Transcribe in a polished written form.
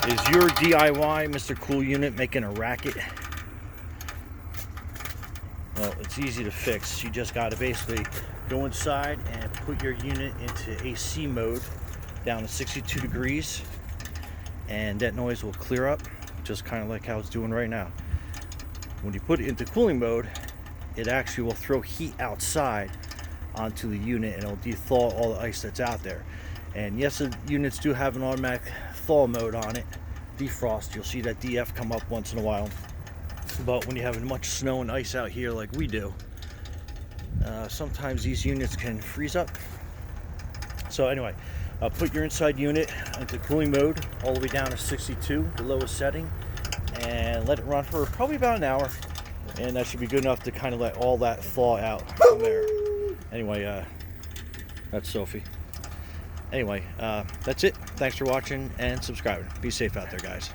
Is your DIY Mr. Cool unit making a racket? Well, it's easy to fix. You just got to basically go inside and put your unit into AC mode down to 62 degrees, and that noise will clear up, just kind of like how it's doing right now. When you put it into cooling mode, it actually will throw heat outside onto the unit, and it'll de-thaw all the ice that's out there. And yes, the units do have an automatic thaw mode on it, defrost. You'll see that DF come up once in a while. But when you have much snow and ice out here like we do, sometimes these units can freeze up. So anyway, put your inside unit into cooling mode all the way down to 62, the lowest setting, and let it run for probably about an hour, and that should be good enough to kind of let all that thaw out from there. Anyway, that's Sophie. Anyway, that's it. Thanks for watching and subscribing. Be safe out there, guys.